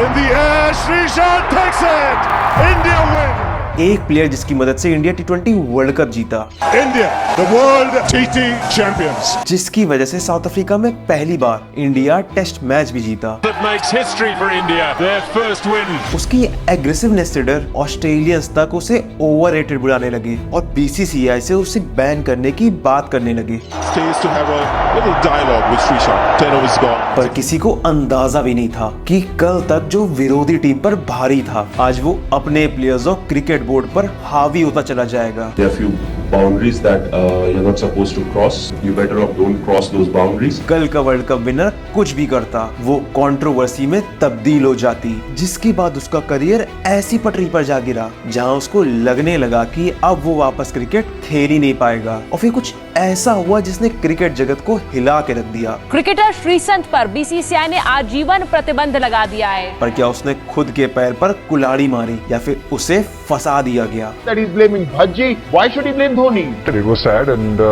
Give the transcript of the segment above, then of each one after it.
In the air, Srishant takes it. India win. एक player जिसकी मदद से इंडिया टी20 वर्ल्ड कप जीता, India, the world TT champions. जिसकी वजह से साउथ अफ्रीका में पहली बार इंडिया टेस्ट मैच भी जीता। That makes history for India. Their first win. उसकी एग्रेसिवनेस से डर ऑस्ट्रेलियंस तक उसे ओवररेटेड बुलाने लगे और बीसीसीआई से उसे बैन करने की बात करने लगे। Stays to have a little dialogue with Srishant. 10 overs gone. पर किसी को अंदाजा भी नहीं था कि कल तक जो विरोधी टीम पर भारी था, आज वो अपने प्लेयर्स और क्रिकेट बोर्ड पर हावी होता चला जाएगा। There are few boundaries that you're not supposed to cross. You better off don't cross those boundaries. कल का वर्ल्ड कप विनर कुछ भी करता, वो कंट्रोवर्सी में तब्दील हो जाती, जिसके बाद उसका करियर ऐसी पटरी पर जा गिरा जहां उसको लगने लगा कि अब वो वापस क्रिकेट खेल ही नहीं पाएगा। और फिर कुछ ऐसा हुआ जिसने क्रिकेट जगत को हिला के रख दिया। क्रिकेटर श्रीसंत पर बीसीसीआई ने आजीवन प्रतिबंध लगा दिया है। पर क्या उसने खुद के पैर पर कुल्हाड़ी मारी या फिर उसे फंसा दिया गया? That he's blaming Bhaji. Why should he blame Dhoni? It was sad and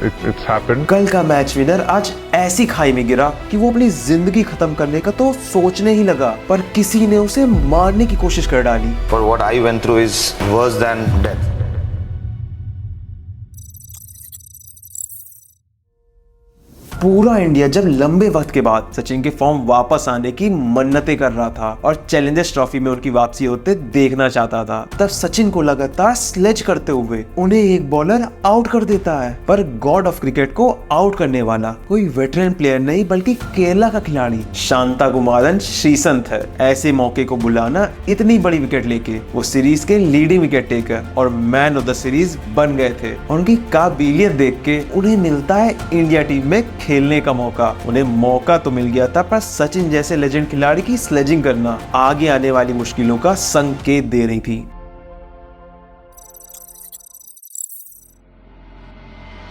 it's happened. कल का मैच विनर आज ऐसी खाई में गिरा कि वो अपनी जिंदगी खत्म करने का तो सोचने ही लगा, पर किसी ने उसे मारने की कोशिश कर डाली। For what I went through is worse than death. पूरा इंडिया जब लंबे वक्त के बाद सचिन के फॉर्म वापस आने की मन्नतें कर रहा था और चैलेंजर्स ट्रॉफी में उनकी वापसी होते देखना चाहता था, तब सचिन को लगातार स्लेज करते हुए उन्हें एक बॉलर आउट कर देता है। पर गॉड ऑफ क्रिकेट को आउट करने वाला कोई वेटरन प्लेयर नहीं बल्कि केरला का खिलाड़ी शांताकुमारन श्रीसंत है। ऐसे मौके को बुलाना, इतनी बड़ी विकेट लेके वो सीरीज के लीडिंग विकेट टेकर और मैन ऑफ द सीरीज बन गए थे। और उनकी काबिलियत देख के उन्हें मिलता है इंडिया टीम में खेलने का मौका। उन्हें मौका तो मिल गया था, पर सचिन जैसे लेजेंड खिलाड़ी की स्लेजिंग करना आगे आने वाली मुश्किलों का संकेत दे रही थी।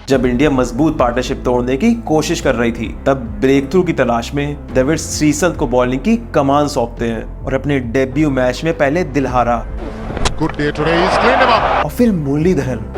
जब इंडिया मजबूत पार्टनरशिप तोड़ने की कोशिश कर रही थी, तब ब्रेक थ्रू की तलाश में डेविड श्रीसंत को बॉलिंग की कमान सौंपते हैं और अपने डेब्यू मैच में पहले Dilhara Good day today. He's cleaned him up. और फिर Muralidaran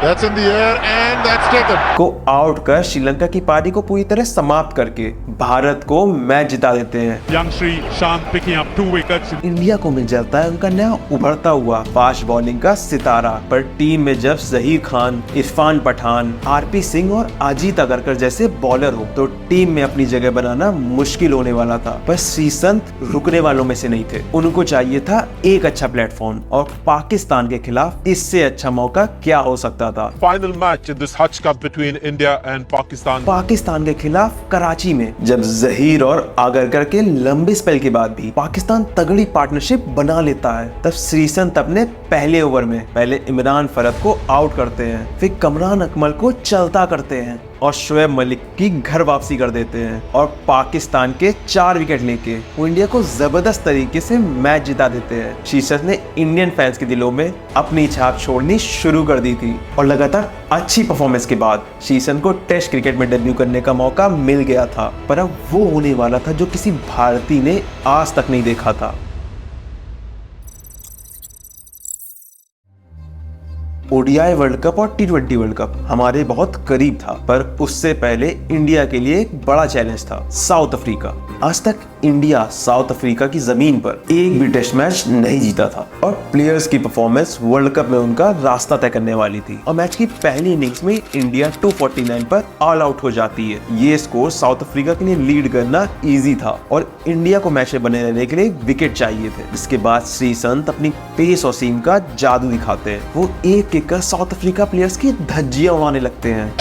That's in the air and that's taken. को आउट कर श्रीलंका की पारी को पूरी तरह समाप्त करके भारत को मैच जिता देते हैं। Young Srishant picking up 2 wickets. India को मिल जाता है उनका नया उभरता हुआ फास्ट बॉलिंग का सितारा। पर टीम में जब जहीर खान, इरफान पठान, आरपी सिंह और अजीत अगरकर जैसे बॉलर हो तो टीम में अपनी जगह बनाना मुश्किल होने वाला था। पर श्रीसंत रुकने वालों में से नहीं थे, उनको चाहिए था एक अच्छा प्लेटफॉर्म, और पाकिस्तान के खिलाफ इससे अच्छा मौका क्या हो सकता था। Final match in this Hutch Cup between India and Pakistan. Pakistan के खिलाफ कराची में जब जहीर और आगरकर के लंबे स्पेल के बाद भी पाकिस्तान तगड़ी पार्टनरशिप बना लेता है, तब श्रीसंत अपने पहले ओवर में पहले इमरान फरद को आउट करते हैं, फिर कमरान अकमल को चलता करते हैं और शोएब मलिक की घर वापसी कर देते हैं और पाकिस्तान के 4 विकेट लेके वो इंडिया को जबरदस्त तरीके से मैच जिता देते हैं। श्रीसंत ने इंडियन फैंस के दिलों में अपनी छाप छोड़नी शुरू कर दी थी और लगातार अच्छी परफॉर्मेंस के बाद श्रीसंत को टेस्ट क्रिकेट में डेब्यू करने का मौका मिल गया था, पर अब वो होने वाला था जो किसी भारतीय ने आज तक नहीं देखा था। ओडीआई वर्ल्ड कप और टी20 वर्ल्ड कप हमारे बहुत करीब था, पर उससे पहले इंडिया के लिए एक बड़ा चैलेंज था साउथ अफ्रीका। आज तक इंडिया साउथ अफ्रीका की जमीन पर एक भी टेस्ट मैच नहीं जीता था और प्लेयर्स की परफॉर्मेंस वर्ल्ड कप में उनका रास्ता तय करने वाली थी। और मैच की पहली इनिंग्स में इंडिया 249 पर ऑल आउट हो जाती है। ये स्कोर साउथ अफ्रीका के लिए लीड करना इजी था और इंडिया को मैच में बने रहने के लिए विकेट चाहिए थे। इसके बाद श्रीसंत अपनी पेस और सीम का जादू दिखाते हैं। वो एक किक साउथ अफ्रीका प्लेयर्स की धज्जियां उड़ाने लगते हैं।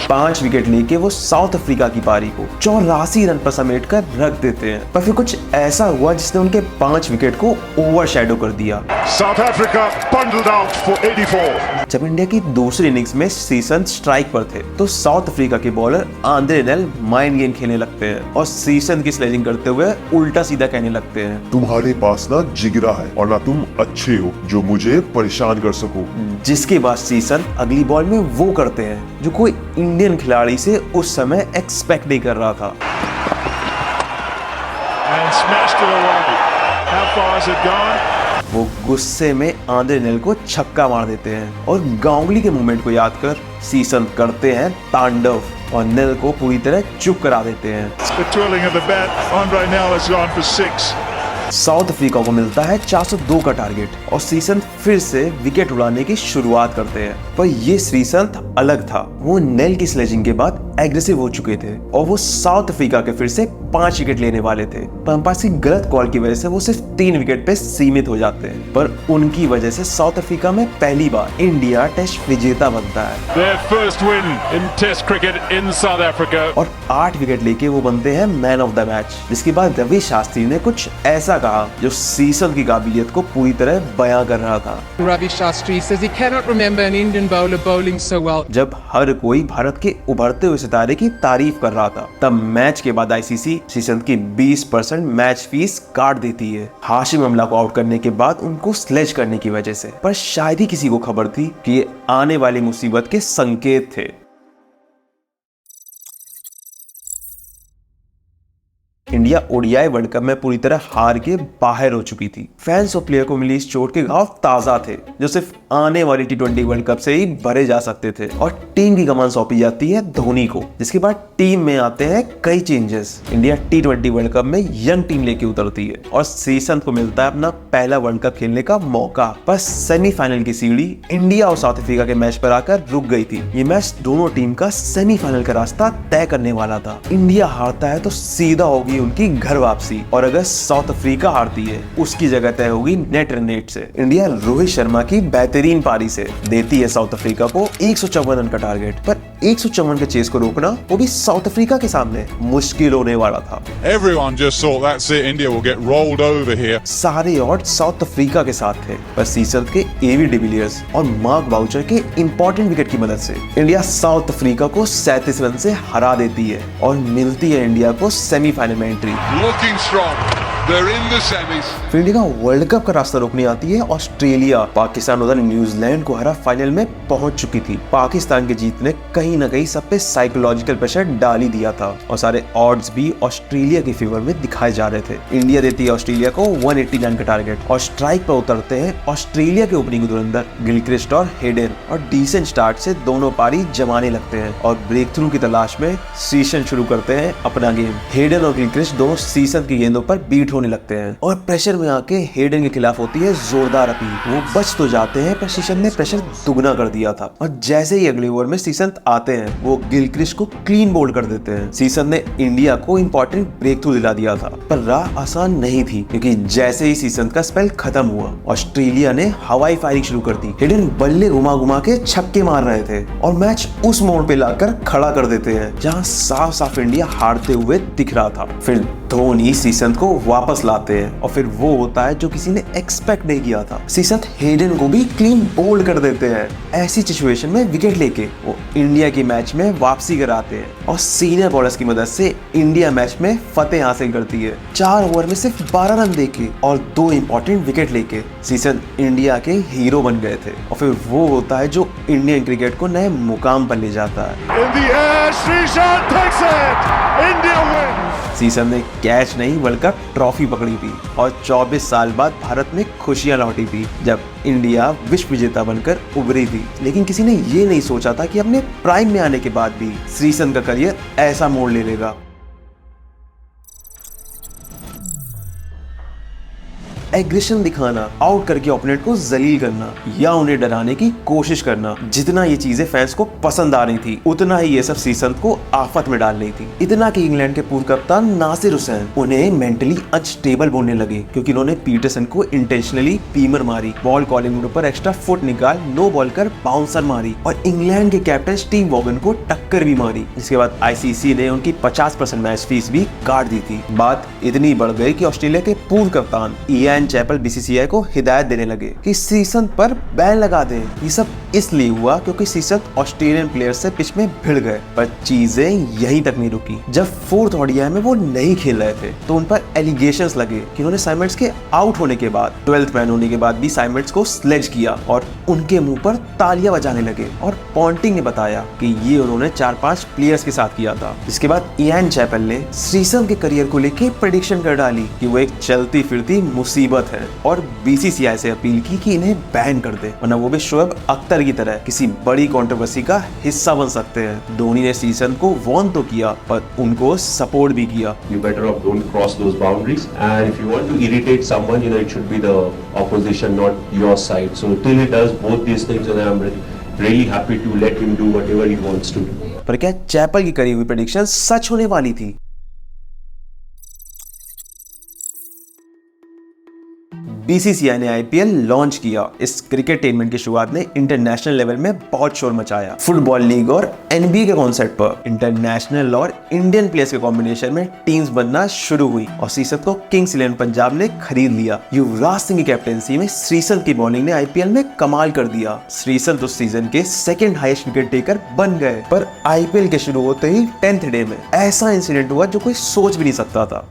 5 विकेट लेके वो साउथ अफ्रीका की पारी को 84 रन पर समेट कर रख देते हैं। पर फिर कुछ ऐसा हुआ जिसने उनके 5 विकेट को ओवरशैडो कर दिया। South Africa bundled out for 84. जब इंडिया की दूसरी इनिंग्स में श्रीसंत स्ट्राइक पर थे तो साउथ अफ्रीका के bowler Andre nail mind game खेलने लगते हैं और श्रीसंत की स्लेजिंग करते हुए उल्टा सीधा कहने लगते हैं, तुम्हारे पास ना जिगरा है और ना तुम अच्छे हो जो मुझे परेशान कर सको। जिसके बाद श्रीसंत अगली बॉल में वो करते हैं जो कोई इंडियन खिलाड़ी से उस समय एक्सपेक्ट नहीं कर रहा था। And smashed it away. How far has it gone? वो गुस्से में आंद्रे नेल को छक्का मार देते हैं और गांगुली के मूवमेंट को याद कर श्रीसंत करते हैं तांडव। और नेल को पूरी तरह चुप करा देते हैं। The twirling of the bat. Andre Nel has gone for 6. South Africa को मिलता है 402 का टारगेट और श्रीसंत फिर से विकेट उड़ाने की शुरुआत करते हैं। पर ये श्रीसंत अलग था। वो नेल की स्लेजिंग के बाद एग्रेसिव हो चुके थे और वो साउथ अफ्रीका के फिर से 5 विकेट लेने वाले थे। पर अंपायर की गलत कॉल की वजह से वो सिर्फ 3 विकेट पे सीमित हो जाते हैं। पर उनकी वजह से साउथ अफ्रीका में पहली बार इंडिया टेस्ट विजेता बनता है। Their first win in Test cricket in South Africa. और 8 विकेट लेके वो बनते हैं मैन ऑफ द मैच। जिसके बाद रवि शास्त्री ने कुछ ऐसा कहा जो श्रीसंत की काबिलियत को पूरी तरह बयां कर रहा था। Ravi Shastri says he cannot remember an Indian bowler bowling so well. जब हर कोई भारत के उभरते हुए सितारे की तारीफ कर रहा था, तब मैच के बाद आईसीसी श्रीसंत की 20% मैच फीस काट देती है हाशिम अमला को आउट करने के बाद उनको स्लेज करने की वजह से। पर शायद ही किसी को खबर थी कि ये आने वाली मुसीबत के संकेत थे। इंडिया ओडीआई वर्ल्ड कप में पूरी तरह हार के बाहर हो चुकी थी। फैंस और प्लेयर को मिली इस चोट के घाव ताजा थे जो सिर्फ आने वाली टी20 वर्ल्ड कप से ही भरे जा सकते थे। और टीम की कमान सौंपी जाती है धोनी को, जिसके बाद टीम में आते हैं कई चेंजेस। इंडिया टी20 वर्ल्ड कप में यंग टीम लेके उतरती है और श्रीसंत को मिलता है अपना पहला वर्ल्ड कप खेलने का मौका। पर सेमीफाइनल की सीढ़ी इंडिया और साउथ अफ्रीका के मैच पर आकर रुक गई थी। ये मैच दोनों टीम का सेमीफाइनल का रास्ता तय करने वाला था। इंडिया हारता है तो सीधा होगी उनकी घर वापसी, और अगर साउथ अफ्रीका हारती है उसकी जगह तय होगी नेट रन रेट से। इंडिया रोहित शर्मा की बेहतरीन पारी से देती है साउथ अफ्रीका को 154 रन का टारगेट। पर 154 के चेस को रोकना वो भी साउथ अफ्रीका के सामने मुश्किल होने वाला था। Everyone just thought that's it. India will get rolled over here. सारे ऑड साउथ अफ्रीका के साथ थे, पर श्रीसंत के एवी डिविलियर्स और मार्क बाउचर के इंपॉर्टेंट विकेट की मदद से इंडिया साउथ अफ्रीका को 37 रन से हरा देती है और मिलती है इंडिया को सेमीफाइनल में entry. Looking strong. They're in the semis. फिर इंडिया का वर्ल्ड कप का रास्ता रोकने आती है ऑस्ट्रेलिया। पाकिस्तान उधर न्यूजीलैंड को हरा फाइनल में पहुंच चुकी थी। पाकिस्तान के जीत ने कहीं ना कहीं सब पे साइकोलॉजिकल प्रेशर डाल ही दिया था और सारे ऑड्स भी ऑस्ट्रेलिया के फेवर में दिखाए जा रहे थे। इंडिया देती है ऑस्ट्रेलिया को 189 का टारगेट और स्ट्राइक पर उतरते हैं ऑस्ट्रेलिया के ओपनिंग धुरंधर गिलक्रिस्ट और हेडन, और डिसेंट स्टार्ट से दोनों पारी जमाने लगते हैं और ब्रेक थ्रू की तलाश में श्रीसंत शुरू करते हैं अपना गेम। हेडन और गिलक्रिस्ट दोनों श्रीसंत की गेंदों पर बीट होने लगते हैं और प्रेशर में आके हेडन के खिलाफ होती है जोरदार अपील। वो बच तो जाते हैं पर श्रीसंत ने प्रेशर दुगना कर दिया था और जैसे ही अगले ओवर में श्रीसंत आते हैं वो गिलक्रिस्ट को क्लीन बोल्ड कर देते हैं। श्रीसंत ने इंडिया को इंपॉर्टेंट ब्रेक थ्रू दिला दिया था, पर राह आसान नहीं थी क्योंकि जैसे ही श्रीसंत का स्पेल खत्म हुआ ऑस्ट्रेलिया ने हवाई फायरिंग शुरू कर दी। हेडन बल्ले घुमा घुमा के छक्के मार रहे थे और मैच उस मोड़ पे लाकर खड़ा कर देते हैं जहां साफ साफ इंडिया हारते हुए दिख रहा था। फिर धोनी श्रीसंत को वापस लाते हैं और फिर वो होता है जो किसी ने एक्सपेक्ट नहीं किया था। श्रीसंत हेडन को भी क्लीन बोल्ड कर देते हैं। ऐसी सिचुएशन में विकेट लेके वो इंडिया की मैच में वापसी कराते हैं और सीनियर बॉलर्स की मदद से इंडिया मैच में फतेह हासिल करती है। 4 ओवर में सिर्फ 12 रन देके और 2 इंपॉर्टेंट विकेट लेके श्रीसंत इंडिया के हीरो बन गए थे और फिर वो होता है जो इंडियन क्रिकेट को नए मुकाम पर ले जाता है। In the air, Sreesanth takes it. India win. Sreesanth ने कैच नहीं वर्ल्ड कप ट्रॉफी पकड़ी थी और 24 साल बाद भारत में खुशियां लौटी थी जब इंडिया विश्व विजेता बनकर उभरी थी। लेकिन किसी ने ये नहीं सोचा था कि अपने प्राइम में आने के बाद भी श्रीसंत का करियर ऐसा मोड़ ले लेगा। एग्रेशन दिखाना, आउट करके ओपोनेंट को जलील करना या उन्हें डराने की कोशिश करना, जितना ये चीजें फैंस को पसंद आ रही थी उतना ही ये सब श्रीसंत को आफत में डाल रही थी। इतना कि इंग्लैंड के पूर्व कप्तान नासिर हुसैन उन्हें मेंटली अनस्टेबल बोलने लगे क्योंकि उन्होंने पीटरसन को इंटेंशनली पीमर मारी, बॉल कॉलिंग पर एक्स्ट्रा फुट निकाल नो बॉल कर बाउंसर मारी और इंग्लैंड के कैप्टन स्टीव वॉगन को टक्कर भी मारी। जिसके बाद आईसीसी ने उनकी 50% मैच फीस भी काट दी थी। बात इतनी बढ़ गई कि ऑस्ट्रेलिया के पूर्व कप्तान इयान चैपल बीसीसीआई को हिदायत देने लगे कि श्रीसंत पर बैन लगा दें। ये सब इसलिए हुआ क्योंकि श्रीसंत ऑस्ट्रेलियन प्लेयर्स से पिच में भिड़ गए, पर चीजें यहीं तक नहीं रुकी। जब 4th ओडीआई में वो नहीं खेल रहे थे तो उन पर एलिगेशंस लगे कि उन्होंने साइमंड्स के आउट होने के बाद 12th मैन होने के बाद भी साइमंड्स को स्लेज किया और उनके मुंह पर तालियां बजाने लगे। और पॉन्टिंग ने बताया कि ये उन्होंने 4-5 प्लेयर्स के साथ किया था। इसके बाद इयान चैपल ने श्रीसंत के करियर को लेकर प्रेडिक्शन कर डाली कि वो एक चलती फिरती मुसीबत है और बीसीसीआई से अपील की कि इन्हें बैन कर दे, वरना वो भी शोएब अख्तर की तरह किसी बड़ी कंट्रोवर्सी का हिस्सा बन सकते हैं। धोनी ने सीसन को वार्न तो किया पर उनको सपोर्ट भी किया। You better off don't cross those boundaries. And if you want to irritate someone, it should be the opposition, not your side. So till he does both these things, and I'm really happy to let him do whatever he wants to do. पर क्या chapel की करी हुई prediction सच होने वाली थी? BCCI ने IPL launch किया। इस क्रिकेट टूर्नामेंट की शुरुआत ने इंटरनेशनल लेवल में बहुत शोर मचाया। फुटबॉल लीग और एनबीए के कॉन्सेप्ट पर इंटरनेशनल और इंडियन प्लेयर्स के कॉम्बिनेशन में टीम्स बनना शुरू हुई और श्रीसंत को किंग्स 11 पंजाब ने खरीद लिया। युवराज सिंह की कैप्टेंसी में श्रीसंत की बॉलिंग ने आईपीएल में कमाल कर दिया। श्रीसंत उस सीजन के सेकंड हाईएस्ट विकेट टेकर बन गए। पर आईपीएल के शुरू होते ही 10th डे में ऐसा इंसिडेंट हुआ जो कोई सोच भी नहीं सकता था।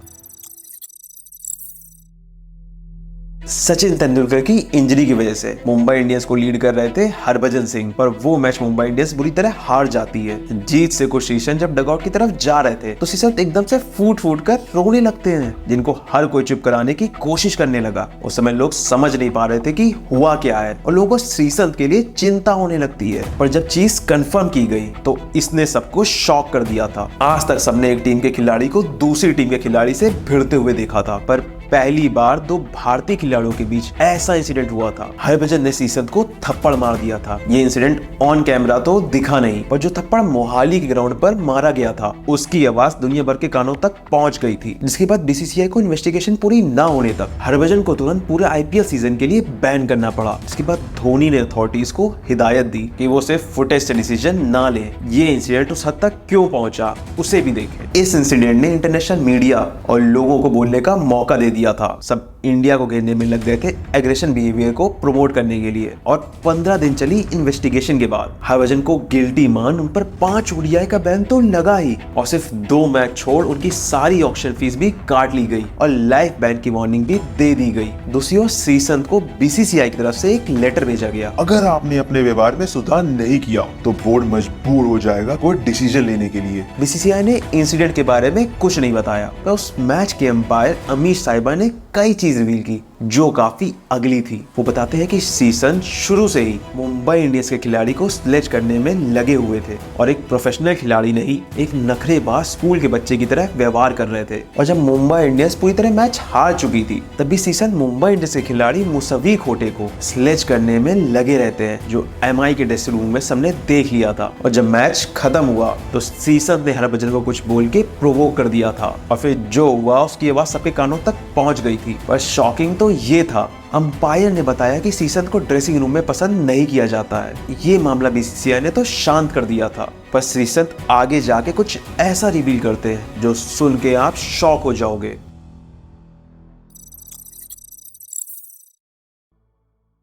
सचिन तेंदुलकर की इंजरी की वजह से मुंबई इंडियंस को लीड कर रहे थे हरभजन सिंह, पर वो मैच मुंबई इंडियंस बुरी तरह हार जाती है। जीत से खुश श्रीसंत जब डगआउट की तरफ जा रहे थे तो श्रीसंत एकदम से फूट कर रोने लगते हैं, जिनको हर कोई चुप कराने की कोशिश करने लगा। उस समय लोग समझ नहीं पा रहे थे कि हुआ क्या है और लोगों को श्रीसंत के लिए चिंता होने लगती है। पर जब चीज कंफर्म की गई तो इसने सबको शॉक कर दिया था। आज तक सबने एक टीम के खिलाड़ी को दूसरी टीम के खिलाड़ी से भिड़ते हुए देखा था, पर पहली बार दो भारतीय खिलाड़ियों के बीच ऐसा इंसिडेंट हुआ था। हरभजन ने श्रीसंत को थप्पड़ मार दिया था। ये इंसिडेंट ऑन कैमरा तो दिखा नहीं, पर जो थप्पड़ मोहाली के ग्राउंड पर मारा गया था उसकी आवाज दुनिया भर के कानों तक पहुंच गई थी, जिसके बाद बीसीसीआई को इन्वेस्टिगेशन पूरी ना होने तक हरभजन को तुरंत पूरे आईपीएल सीजन के लिए बैन करना पड़ा। इसके बाद धोनी ने अथॉरिटीज को हिदायत दी कि वो सिर्फ फुटेज से डिसीजन ना ले। ये इंसिडेंट उस हद तक क्यों पहुंचा उसे भी देखें। इस इंसिडेंट ने इंटरनेशनल मीडिया और लोगों को बोलने का मौका दे दिया था। सब इंडिया को घेरने में लग गए थे एग्रेशन बिहेवियर को प्रमोट करने के लिए। और 15 दिन चली इन्वेस्टिगेशन के बाद हरभजन को गिल्टी मान उन पर 5 ओडीआई का बैन तो लगा ही, और सिर्फ 2 मैच छोड़ उनकी सारी ऑक्शन फीस भी काट ली गई और लाइफ बैन की वार्निंग भी दे दी गई। दूसरी ओर श्रीसंत को बीसीसीआई की तरफ से एक लेटर भेजा गया। अगर आपने अपने व्यवहार में सुधार नहीं किया तो बोर्ड मजबूर हो जाएगा कोई डिसीजन लेने के लिए। बीसीसीआई ने इंसिडेंट के बारे में कुछ नहीं बताया, पर उस मैच के अंपायर अमीश साहिबा ने कई चीज रिवील की जो काफी अगली थी। वो बताते हैं कि श्रीसंत शुरू से ही मुंबई इंडियंस के खिलाड़ी को स्लेज करने में लगे हुए थे और एक प्रोफेशनल खिलाड़ी नहीं, एक नखरेबाज स्कूल के बच्चे की तरह व्यवहार कर रहे थे। और जब मुंबई इंडियंस पूरी तरह मैच हार चुकी थी तब भी श्रीसंत मुंबई इंडियंस के खिलाड़ी मुसवी खोटे को स्लेज करने में लगे रहते हैं, जो एमआई के ड्रेसिंग रूम में सबने देख लिया था। और जब मैच खत्म हुआ तो श्रीसंत ने हरभजन को कुछ बोल के प्रोवोक कर दिया था और फिर जो हुआ उसकी आवाज सबके कानों तक पहुंच गई थी। पर शॉकिंग तो ये था, अंपायर ने बताया कि श्रीसंत को ड्रेसिंग रूम में पसंद नहीं किया जाता है। ये मामला बीसीसीआई ने तो शांत कर दिया था, पर श्रीसंत आगे जाके कुछ ऐसा रिवील करते हैं जो सुन के आप शॉक हो जाओगे।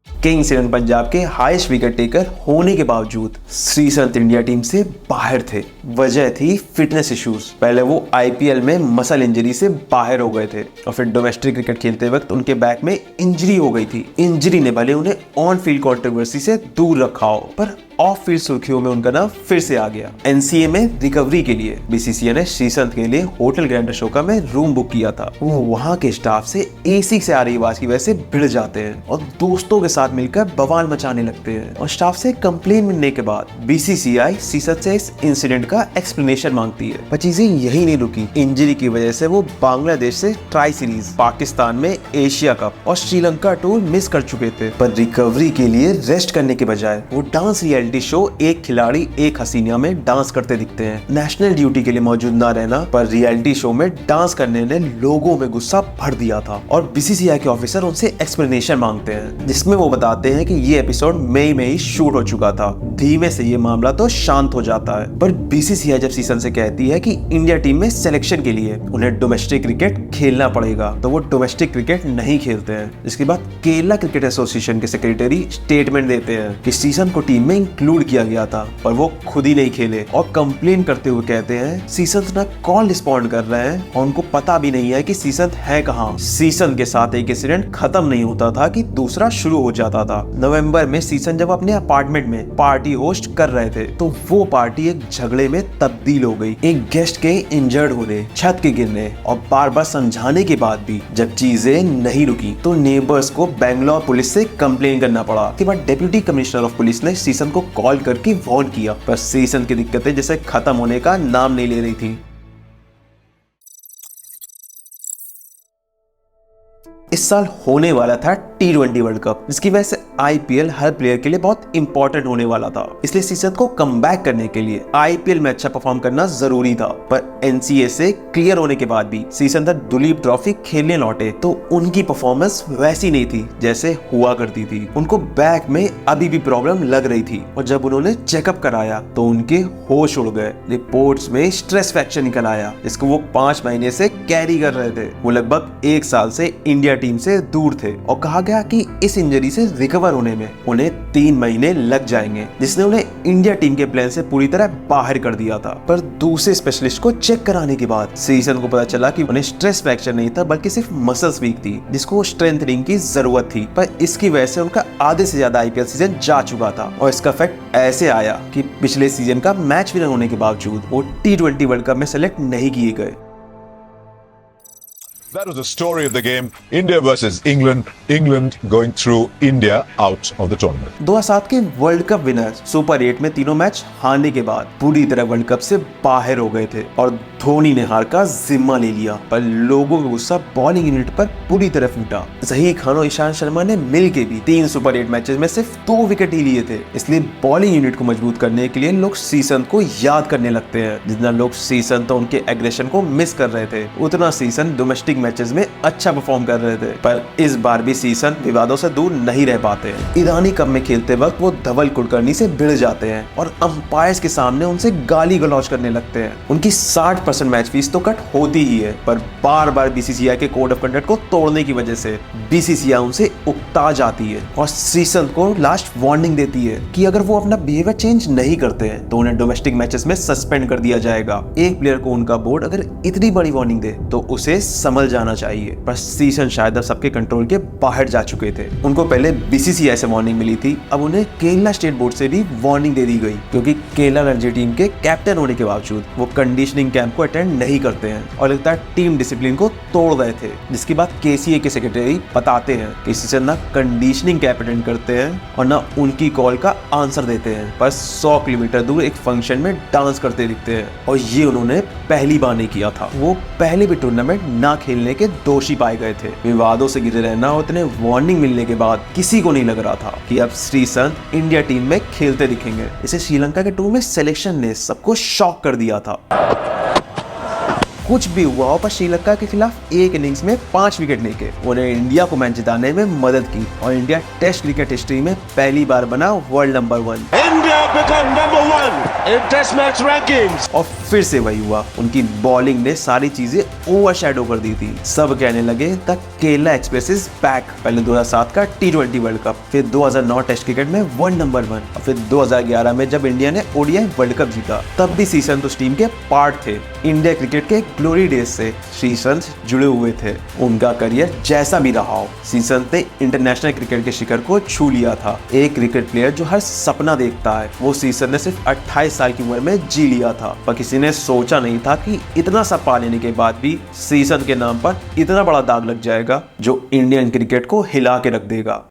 किंग्स 11 पंजाब के हाईएस्ट विकेट टेकर होने के बावजूद श्रीसंत इंडिया टीम से बाहर थे। वजह थी फिटनेस इश्यूज। पहले वो आईपीएल में मसल इंजरी से बाहर हो गए थे और फिर डोमेस्टिक क्रिकेट खेलते वक्त उनके बैक में इंजरी हो गई थी। इंजरी ने भले उन्हें ऑन फील्ड कंट्रोवर्सी से दूर रखा हो, पर ऑफ फील्ड सुर्खियों में उनका नाम फिर से आ गया। एनसीए में रिकवरी के लिए बीसीसीआई ने श्रीसंत के लिए होटल ग्रैंड अशोका में रूम बुक किया था। वो वहां के स्टाफ से एसी से आ रही आवाज की वजह से भिड़ जाते हैं और दोस्तों के साथ मिलकर बवाल मचाने लगते हैं। और स्टाफ से कंप्लेन मिलने के बाद बीसीसीआई श्रीसंत से इस इंसिडेंट का एक्सप्लेनेशन मांगती है। पर चीजें यही नहीं रुकी। इंजरी की वजह से वो बांग्लादेश से ट्राई सीरीज, पाकिस्तान में एशिया कप और श्रीलंका टूर मिस कर चुके थे। पर रिकवरी के लिए रेस्ट करने के बजाय वो डांस रियलिटी शो एक खिलाड़ी एक हसीना में डांस करते दिखते हैं। नेशनल ड्यूटी के लिए मौजूद ना रहना पर रियलिटी शो में डांस करने ने लोगों में गुस्सा भर दिया था और बीसीसीआई के ऑफिसर उनसे एक्सप्लेनेशन मांगते हैं, जिसमें वो बताते हैं कि ये एपिसोड मई में ही शूट हो चुका था। धीमे से ये मामला तो शांत हो जाता है। पर बीसीसीआई जब श्रीसंत से कहती है कि इंडिया टीम में सिलेक्शन के लिए उन्हें डोमेस्टिक क्रिकेट खेलना पड़ेगा तो वो डोमेस्टिक क्रिकेट नहीं खेलते हैं। इसके बाद केरला क्रिकेट एसोसिएशन के सेक्रेटरी स्टेटमेंट देते हैं कि श्रीसंत को टीम में इंक्लूड किया गया था, पर वो खुद ही नहीं खेले और कंप्लेन करते हुए कहते हैं सीसंत ना कॉल रिस्पॉन्ड कर रहे हैं और उनको पता भी नहीं है कि सीसंत है कहाँ। सीसंत के साथ एक इंसिडेंट खत्म नहीं होता था कि दूसरा शुरू हो जाता था। नवंबर में सीसंत जब अपने अपार्टमेंट में पार्टी होस्ट कर रहे थे तो वो पार्टी एक झगड़े में तब्दील हो गई। एक गेस्ट के इंजर्ड होने, छत के गिरने और बार बार समझाने के बाद भी जब चीजें नहीं रुकी तो नेबर्स को बैंगलोर पुलिस से कंप्लेन करना पड़ा। के बाद डिप्टी कमिश्नर ऑफ पुलिस ने सीसंत को कॉल करके वार्न किया, पर सीसंत की दिक्कतें जैसे खत्म होने का नाम नहीं ले रही थी। इस साल होने वाला था T20 वर्ल्ड कप, जिसकी वजह से IPL हर प्लेयर के लिए बहुत इंपॉर्टेंट होने वाला था। इसलिए सीसंत को कमबैक करने के लिए IPL में अच्छा परफॉर्म करना जरूरी था। पर NCA से क्लियर होने के बाद भी सीसंत दुलीप ट्रॉफी खेलने लौटे तो उनकी परफॉर्मेंस वैसी नहीं थी जैसे हुआ करती थी। उनको बैक में अभी भी प्रॉब्लम लग रही थी और जब उन्होंने चेकअप कराया तो उनके होश उड़ गए। रिपोर्ट्स में स्ट्रेस फ्रैक्चर निकल आया, जिसको वो 5 महीने से कैरी कर रहे थे। वो लगभग 1 साल से इंडिया टीम से दूर थे और कहा गया कि इस इंजरी से रिकवर होने में उन्हें 3 महीने लग जाएंगे, जिसने उन्हें इंडिया टीम के प्लान से पूरी तरह बाहर कर दिया था। पर दूसरे स्पेशलिस्ट को चेक कराने के बाद सीसंत को पता चला कि उन्हें स्ट्रेस फ्रैक्चर नहीं था बल्कि सिर्फ मसल्स वीक थी, जिसको स्ट्रेंथनिंग की जरूरत थी। पर इसकी वजह से उनका आधे से ज्यादा IPL सीजन जा चुका था और इसका इफेक्ट ऐसे आया कि पिछले सीजन का मैच विनर होने के बावजूद वो T20 वर्ल्ड कप में सेलेक्ट नहीं किए गए। That was the story of the game. India versus England. England going through India out of the tournament. 2007 के वर्ल्ड कप विनर सुपर 8 में तीनों मैच हारने के बाद पूरी तरह वर्ल्ड कप से बाहर हो गए थे और धोनी ने हार का जिम्मा ले लिया। पर लोगों का गुस्सा बॉलिंग यूनिट पर पूरी तरह फूटा। ज़हीर खान और ईशांत शर्मा ने मिलके भी 3 सुपर 8 मैचेस में सिर्फ 2 विकेट ही लिए थे। इसलिए बॉलिंग यूनिट को मजबूत करने के लिए लोग सीसंत को याद करने लगते हैं। जितना लोग सीसंत और उनके एग्रेशन को मिस कर रहे थे, उतना सीसंत डोमेस्टिक मैचेस में अच्छा परफॉर्म कर रहे थे। पर इस बार भी सीसंत विवादों से दूर नहीं रह पाते। ईरानी कप में खेलते वक्त वो धवल कुलकर्णी से भिड़ जाते हैं और अंपायर्स के सामने उनसे गाली गलौज करने लगते हैं। उनकी 60% मैच फीस तो कट होती ही है, पर बार बार BCCI के कोड ऑफ कंडक्ट को तोड़ने की वजह से BCCI उनसे उकता जाती है और सीसंत को लास्ट वार्निंग देती है कि अगर वो अपना बिहेवियर चेंज नहीं करते हैं तो उन्हें डोमेस्टिक मैचेस में सस्पेंड कर दिया जाएगा। एक प्लेयर को उनका बोर्ड अगर इतनी बड़ी वार्निंग दे तो उसे संभल जाना चाहिए। पर सीसंत शायद अब सबके कंट्रोल के बाहर जा चुके थे। उनको पहले BCCI से वार्निंग मिली थी, अब उन्हें केरला स्टेट बोर्ड से भी वार्निंग दे दी गई, क्योंकि केरला रणजी टीम के कैप्टन होने के बावजूद वो कंडीशनिंग कैंप को अटेंड नहीं करते हैं और लगता है टीम डिसिप्लिन को तोड़ रहे थे। जिसकी बात KCA के सेक्रेटरी बताते हैं कि सीसंत ना कंडीशनिंग कैंप अटेंड करते हैं और ना उनकी कॉल का आंसर देते हैं, पर 100 किलोमीटर दूर एक फंक्शन में डांस करते दिखते हैं और ये उन्होंने पहली बार नहीं किया था। वो पहले भी टूर्नामेंट ना खेलने के दोषी पाए गए थे। विवादों से घिरे रहना और इतने वार्निंग मिलने के बाद किसी को नहीं लग रहा था कि अब श्रीसंत इंडिया टीम में खेलते दिखेंगे। इसे श्रीलंका के टूर में सिलेक्शन ने सबको शॉक कर दिया था। कुछ भी हुआ हो, पर श्रीलंका के खिलाफ एक इनिंग्स में 5 विकेट लेके उन्हें इंडिया को मैच जिताने में मदद की और इंडिया टेस्ट क्रिकेट हिस्ट्री में पहली बार बना world number 1। India become number 1 in Test match rankings. और फिर से वही हुआ, उनकी बॉलिंग ने सारी चीजें ओवरशैडो कर दी थी। सब कहने लगे the Kerala express is back. पहले 2007 का T20 वर्ल्ड कप, फिर 2009 टेस्ट क्रिकेट में वर्ल्ड नंबर 1 और फिर 2011 में जब इंडिया ने ODI वर्ल्ड कप जीता, तब भी सीसंत उस टीम के पार्ट थे। इंडिया क्रिकेट के ग्लोरी डेज से सीसंत जुड़े हुए थे। उनका करियर जैसा भी रहा हो, सीसंत ने इंटरनेशनल क्रिकेट के शिखर को छू लिया था। एक क्रिकेट प्लेयर जो हर सपना देखता है, वो सीसंत ने सिर्फ 28 साल की उम्र में जी लिया था। पर किसी ने सोचा नहीं था कि इतना सब पा लेने के बाद भी सीसंत के नाम पर इतना बड़ा दाग लग जाएगा जो इंडियन क्रिकेट को हिला के रख देगा।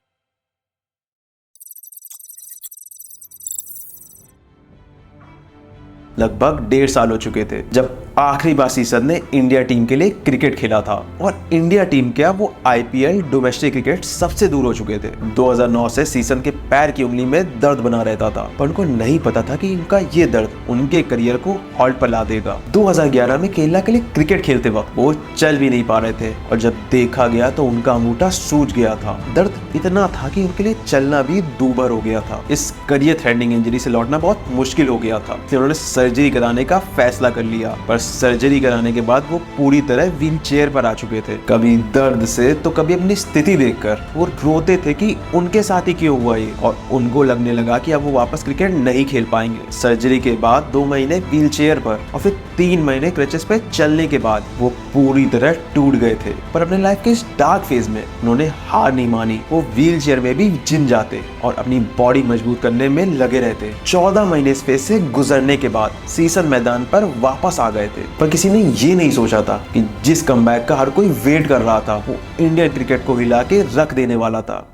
लगभग 1.5 साल हो चुके थे जब आखिरी बार सीसंत ने इंडिया टीम के लिए क्रिकेट खेला था और इंडिया टीम क्या, वो IPL डोमेस्टिक क्रिकेट सबसे दूर हो चुके थे। 2009 से सीसंत के पैर की उंगली में दर्द बना रहता था, पर उनको नहीं पता था कि उनका ये दर्द उनके करियर को हॉल्ट पर ला देगा। 2011 में केरला के लिए क्रिकेट खेलते वक्त वो चल भी नहीं पा रहे थे और जब देखा गया तो उनका अंगूठा सूज गया था। दर्द इतना था कि उनके लिए चलना भी दूभर हो गया था। इस करियर थ्रेटनिंग इंजरी से लौटना बहुत मुश्किल हो गया था। फिर उन्होंने सर्जरी कराने का फैसला कर लिया, पर सर्जरी कराने के बाद वो पूरी तरह व्हील चेयर पर आ चुके थे। कभी दर्द से तो कभी अपनी स्थिति देखकर वो रोते थे कि उनके साथ ही क्यों हुआ ये, और उनको लगने लगा कि अब वो वापस क्रिकेट नहीं खेल पाएंगे। सर्जरी के बाद 2 महीने व्हील चेयर पर और फिर 3 महीने क्रचेस पे चलने के बाद वो पूरी तरह टूट गए थे। पर अपने लाइफ के इस डार्क फेज में उन्होंने हार नहीं मानी। वो व्हील चेयर में भी जिम जाते और अपनी बॉडी मजबूत करने में लगे रहते। 14 महीने इस फेज से गुजरने के बाद सीसन मैदान पर वापस आ गए थे। पर किसी ने ये नहीं सोचा था कि जिस कमबैक का हर कोई वेट कर रहा था वो इंडियन क्रिकेट को हिला के रख देने वाला था।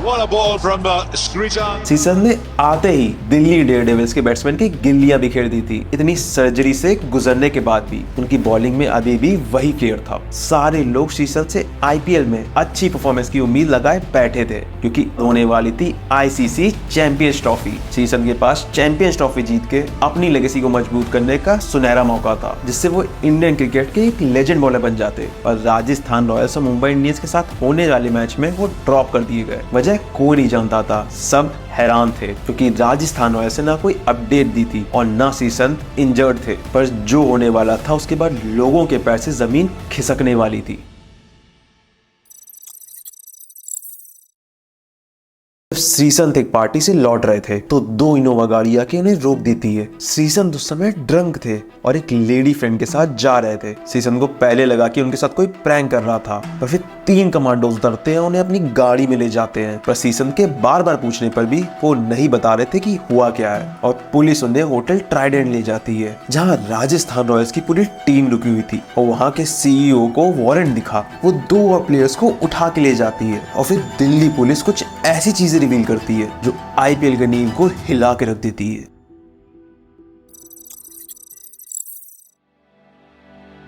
What a ball from Sreesanth. Season में आते ही दिल्ली डेयरडेविल्स के बैट्समैन की गिल्लियां बिखेर दी थी। इतनी सर्जरी से गुजरने के बाद भी उनकी बॉलिंग में अभी भी वही केयर था। सारे लोग सीसन से आईपीएल में अच्छी परफॉर्मेंस की उम्मीद लगाए बैठे थे, क्योंकि होने वाली थी आईसीसी चैंपियंस ट्रॉफी। सीसन के पास चैंपियंस ट्रॉफी जीत के अपनी लेगेसी को मजबूत करने का सुनहरा मौका था, जिससे वो इंडियन क्रिकेट के एक लेजेंड बॉलर बन जाते। और राजस्थान रॉयल्स और मुंबई इंडियंस के साथ होने वाले मैच में वो ड्रॉप कर दिए गए। वजह कोई नहीं जानता था, सब हैरान थे, क्योंकि राजस्थान रॉयल्स ने ना कोई अपडेट दी थी और ना सीसन इंजर्ड थे। पर जो होने वाला था उसके बाद लोगों के पैर से जमीन खिसकने वाली थी। श्रीसंत एक पार्टी से लौट रहे थे तो 2 इनोवा गाड़ी आके उन्हें रोक देती है। श्रीसंत उस समय ड्रंक थे और एक लेडी फ्रेंड के साथ जा रहे थे। श्रीसंत को पहले लगा कि उनके साथ कोई प्रैंक कर रहा था, पर फिर 3 कमांडोज उतरते हैं, उन्हें अपनी गाड़ी में ले जाते हैं। पर श्रीसंत के बार बार पूछने पर भी वो नहीं बता रहे थे कि हुआ क्या है, और पुलिस उन्हें होटल ट्राइडेंट ले जाती है, जहाँ राजस्थान रॉयल्स की पूरी टीम रुकी हुई थी। और वहाँ के सीईओ को वारंट दिखा, वो 2 और प्लेयर्स को उठा के ले जाती है। और फिर दिल्ली पुलिस कुछ ऐसी चीजें रिवील करती है जो आईपीएल के नींव को हिला के रख देती है।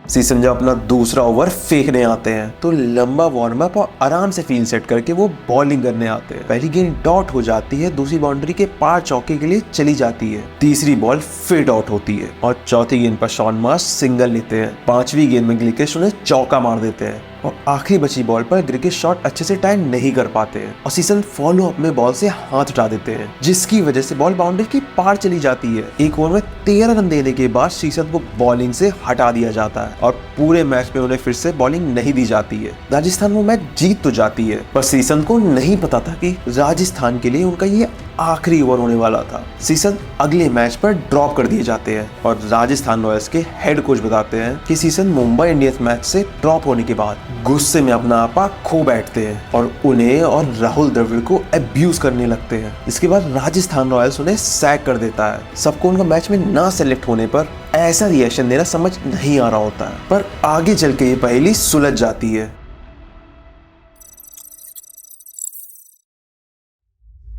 सीसन जब अपना दूसरा ओवर फेंकने आते हैं तो लंबा वार्म अप और आराम से फील्ड सेट करके वो बॉलिंग करने आते हैं। पहली गेंद डॉट हो जाती है, दूसरी बाउंड्री के पार चौके के लिए चली जाती है, तीसरी बॉल फिट आउट होती है और चौथी गेंद पर शॉन मार्श सिंगल लेते हैं। 5वीं गेंद में गिलक्रिस्ट उन्हें चौका मार देते हैं और आखिरी बची बॉल पर गिलक्रिस्ट शॉट अच्छे से टाइम नहीं कर पाते हैं और सीसन फॉलो अप में बॉल से हाथ उठा देते हैं, जिसकी वजह से बॉल बाउंड्री के पार चली जाती है। एक ओवर में 13 रन देने के बाद सीसन को बॉलिंग से हटा दिया जाता है और पूरे मैच में उन्हें फिर से बॉलिंग नहीं दी जाती है। राजस्थान वो मैच जीत तो जाती है, पर सीसन को नहीं पता था कि राजस्थान के लिए उनका ये आखिरी ओवर होने वाला था। सीसन अगले मैच पर ड्रॉप कर दिए जाते हैं और राजस्थान रॉयल्स के हेड कोच बताते हैं कि सीसन मुंबई इंडियंस मैच से ड्रॉप होने के बाद गुस्से में अपना आपा खो बैठते हैं और उन्हें और राहुल द्रविड़ को अब्यूज करने लगते हैं। इसके बाद राजस्थान रॉयल्स उन्हें सैक कर देता है। सबको उनका मैच में ना सेलेक्ट होने पर ऐसा रिएक्शन देना समझ नहीं आ रहा होता है, पर आगे चल के ये पहेली सुलझ जाती है।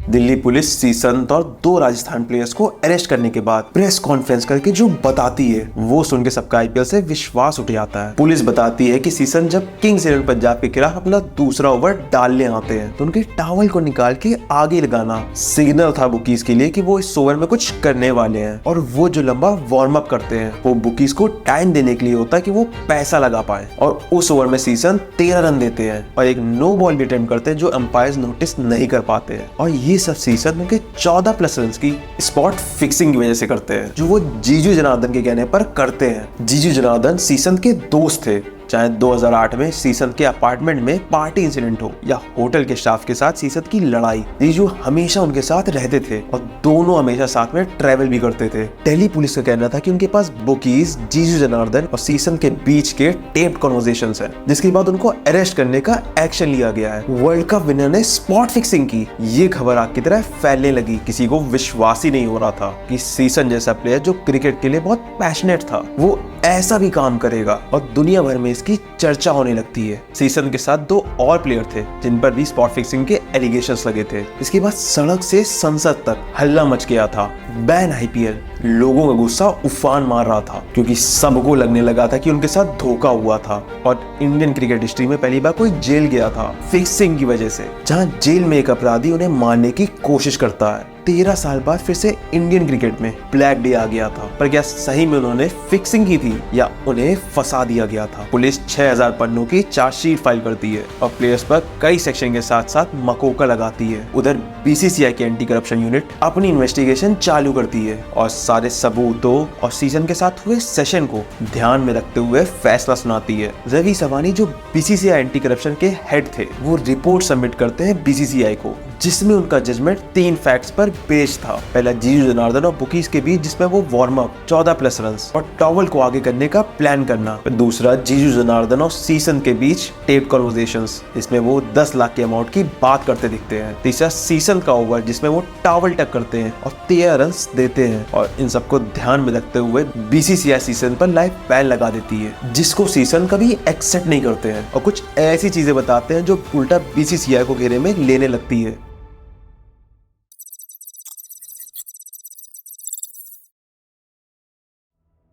दिल्ली पुलिस सीसंत और 2 राजस्थान प्लेयर्स को अरेस्ट करने के बाद प्रेस कॉन्फ्रेंस करके जो बताती है वो सुन के सबका आईपीएल से विश्वास उठ जाता है। पुलिस बताती है कि सीसन जब किंग्स 11 पंजाब के खिलाफ अपना दूसरा ओवर डालने आते हैं तो उनके टॉवल को निकाल के आगे लगाना सिग्नल था बुकीज के लिए कि वो इस ओवर में कुछ करने वाले हैं, और वो जो लंबा वार्म अप करते हैं वो बुकीज को टाइम देने के लिए होता है कि वो पैसा लगा पाए। और उस ओवर में सीसन 13 रन देते हैं और एक नो बॉल भी अटेम्प्ट करते हैं जो अंपायर्स नोटिस नहीं कर पाते हैं, और ये सब सीसन उनके 14+ रन की स्पॉट फिक्सिंग की वजह से करते हैं, जो वो जीजू जनार्दन के कहने पर करते हैं। जीजू जनार्दन सीसन के दोस्त थे, चाहे 2008 में सीसन के अपार्टमेंट में पार्टी इंसिडेंट हो या होटल के स्टाफ के साथ सीसन की लड़ाई, जीजू हमेशा उनके साथ रहते थे और दोनों हमेशा साथ में ट्रैवल भी करते थे। दिल्ली पुलिस का कहना था कि उनके पास बुकीज, जीजू जनार्दन और सीसन के बीच के टेप्ड कन्वर्सेशंस हैं, जिसके बाद उनको अरेस्ट करने का एक्शन लिया गया है। वर्ल्ड कप विनर ने स्पॉट फिक्सिंग की, ये खबर आग की तरह फैलने लगी। किसी को विश्वास ही नहीं हो रहा था कि सीसन जैसा प्लेयर जो क्रिकेट के लिए बहुत पैशनेट था वो ऐसा भी काम करेगा, और दुनिया भर में इसकी चर्चा होने लगती है। सीसन के साथ 2 और प्लेयर थे जिन पर भी स्पॉट फिक्सिंग के एलिगेशंस लगे थे। इसके बाद सड़क से संसद तक हल्ला मच गया था, बैन आईपीएल। लोगों का गुस्सा उफान मार रहा था क्योंकि सबको लगने लगा था कि उनके साथ धोखा हुआ था, और इंडियन क्रिकेट हिस्ट्री में पहली बार कोई जेल गया था फिक्सिंग की वजह से, जहां जेल में एक अपराधी उन्हें मारने की कोशिश करता है। 13 साल बाद फिर से इंडियन क्रिकेट में ब्लैक डे आ गया था। पर क्या सही में उन्होंने फिक्सिंग की थी या उन्हें फंसा दिया गया था? पुलिस 6000 पन्नों की चार्जशीट फाइल करती है और प्लेयर्स पर कई सेक्शन के साथ साथ मकोका लगाती है। उधर बीसीसीआई की एंटी करप्शन यूनिट अपनी इन्वेस्टिगेशन चालू करती है और सारे सबूतों और सीजन के साथ हुए सेशन को ध्यान में रखते हुए फैसला सुनाती है। रवि सवानी जो बीसीसीआई एंटी करप्शन के हेड थे, वो रिपोर्ट सबमिट करते हैं बीसीसीआई को, जिसमें उनका जजमेंट 3 फैक्ट्स पर बेस्ड था। पहला जीजू जनार्दन और बुकीज के बीच जिसमें वो वार्म अप 14+ रन्स और टॉवल को आगे करने का प्लान करना। दूसरा जीजू जनार्दन और सीसन के बीच टेप कॉन्वर्सेशंस जिसमें वो 10 लाख के अमाउंट की बात करते दिखते हैं। तीसरा सीसन का ओवर जिसमें वो टॉवल टक करते हैं और 13 रन्स देते हैं। और इन सबको ध्यान में रखते हुए बीसीसीआई सीसन पर लाइव बैन लगा देती है, जिसको सीसन कभी एक्सेप्ट नहीं करते हैं और कुछ ऐसी चीजें बताते हैं जो उल्टा बीसीसीआई को घेरे में लेने लगती है।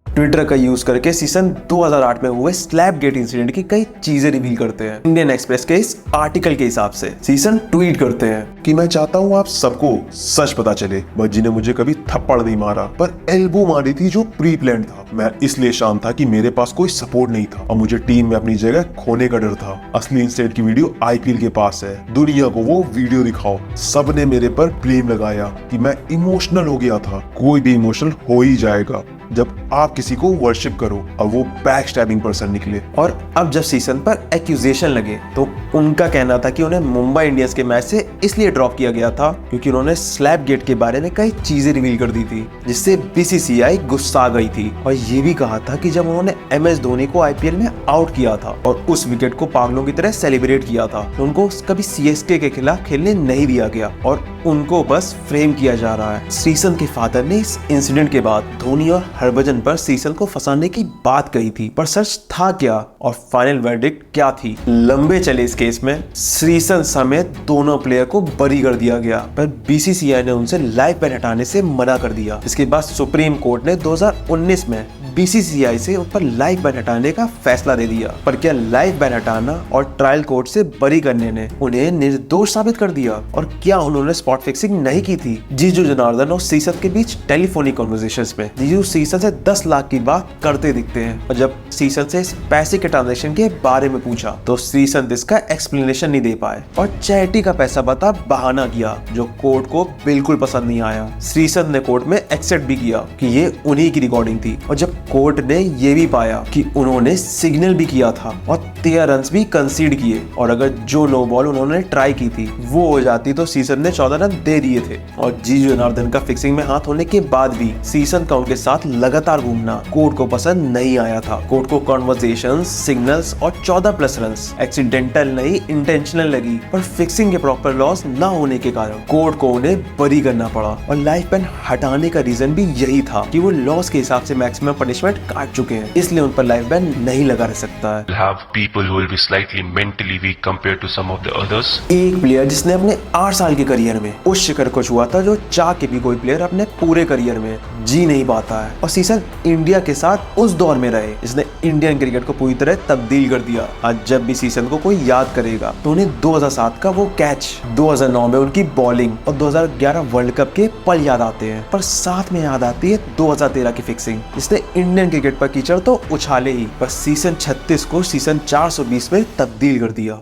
ट्विटर का यूज करके सीजन 2008 में हुए स्लैप गेट इंसिडेंट की कई चीजें रिवील करते हैं। इंडियन एक्सप्रेस के इस आर्टिकल के हिसाब से सीजन ट्वीट करते हैं कि मैं चाहता हूँ आप सबको सच पता चले, भज्जी ने मुझे कभी थप्पड़ नहीं मारा पर एल्बो मारी थी जो प्री प्लान था। मैं इसलिए शांत था कि मेरे पास कोई सपोर्ट नहीं था और मुझे टीम में अपनी जगह खोने का डर था। असली इंसिडेंट की वीडियो आईपीएल के पास है, दुनिया को वो वीडियो दिखाओ। सबने मेरे पर ब्लेम लगाया कि मैं इमोशनल हो गया था। कोई भी इमोशनल हो ही जाएगा जब आप किसी को वर्शिप करो और वो बैक स्टैबिंग पर्सन निकले। और अब जब सीजन पर एक्यूजेशन लगे तो उनका कहना था कि उन्हें मुंबई इंडियंस के मैच से इसलिए ड्रॉप किया गया था क्योंकि उन्होंने स्लैप गेट के बारे में कई चीजें रिवील कर दी थी, जिससे बीसीसीआई गुस्सा गई थी। और ये भी कहा था कि जब उन्होंने MS धोनी को आईपीएल में आउट किया था और उस विकेट को पागलों की तरह सेलिब्रेट किया था, तो उनको कभी CSK के खिलाफ खेलने नहीं दिया गया और उनको बस फ्रेम किया जा रहा है। सीसन के फादर ने इस इंसिडेंट के बाद धोनी और हरभजन पर सीसन को फंसाने की बात कही थी, पर सच था क्या और फाइनल वर्डिक्ट क्या थी? लंबे चले इस केस में सीसन समेत दोनों प्लेयर को बरी कर दिया गया, पर बीसीसीआई ने उनसे लाइव बैन हटाने से मना कर दिया। इसके बाद सुप्रीम कोर्ट ने 2019 में बीसीसीआई से उन पर लाइव बैन हटाने का फैसला दे दिया। पर क्या लाइव बैन हटाना और ट्रायल कोर्ट से बरी करने ने उन्हें निर्दोष साबित कर दिया? और क्या उन्होंने स्पॉट फिक्सिंग नहीं की थी? जीजू जनार्दन और सीसन के बीच टेलीफोनिक कन्वर्सेशंस में जीजू सीसन से 10 लाख की बात करते दिखते हैं और जब सीसन से इस पैसे के ट्रांजैक्शन के बारे में पूछा तो सीसन इसका एक्सप्लेनेशन नहीं दे पाए और चैरिटी का पैसा बता बहाना किया, जो कोर्ट को बिल्कुल पसंद नहीं आया। सीसन ने कोर्ट में एक्सेप्ट भी किया कि ये उन्हीं की रिकॉर्डिंग थी और जब कोर्ट ने ये भी पाया कि उन्होंने सिग्नल भी किया था और 13 रन्स भी कंसीड किए और अगर जो नो बॉल उन्होंने ट्राई की थी वो हो जाती तो सीसन ने 14 रन दे दिए थे। और जीजू जनार्दन का फिक्सिंग में हाथ होने के बाद भी सीसन का उनके साथ लगातार घूमना कोर्ट को पसंद नहीं आया था। कोर्ट को कॉन्वर्सेशंस, सिग्नल्स और 14+ रन्स एक्सीडेंटल नहीं इंटेंशनल लगी, पर फिक्सिंग के प्रॉपर लॉस ना होने के कारण कोर्ट को उन्हें बरी करना पड़ा। और लाइफ बैन हटाने का रीजन भी यही था कि वो लॉस के हिसाब से मैक्सिमम पनिशमेंट काट चुके हैं, इसलिए उन पर लाइफ बैन नहीं लगा रह सकता है। Have people who will be slightly mentally weak compared to some of the others. एक प्लेयर जिसने अपने 8 साल के करियर में उस शिखर को छुआ था जो चाह के भी कोई प्लेयर अपने पूरे करियर में जी नहीं पाता है, और सीसन इंडिया के साथ उस दौर में रहे जिसने इंडियन क्रिकेट को पूरी तरह तब्दील कर दिया। आज जब भी सीसन को कोई याद करेगा तो उन्हें 2007 का वो कैच, 2009 में उनकी बॉलिंग और 2011 वर्ल्ड कप के पल याद आते हैं, पर साथ में याद आती है 2013 की फिक्सिंग जिसने इंडियन क्रिकेट पर कीचड़ तो उछाले ही, पर सीजन 36 को सीजन 420 में तब्दील कर दिया।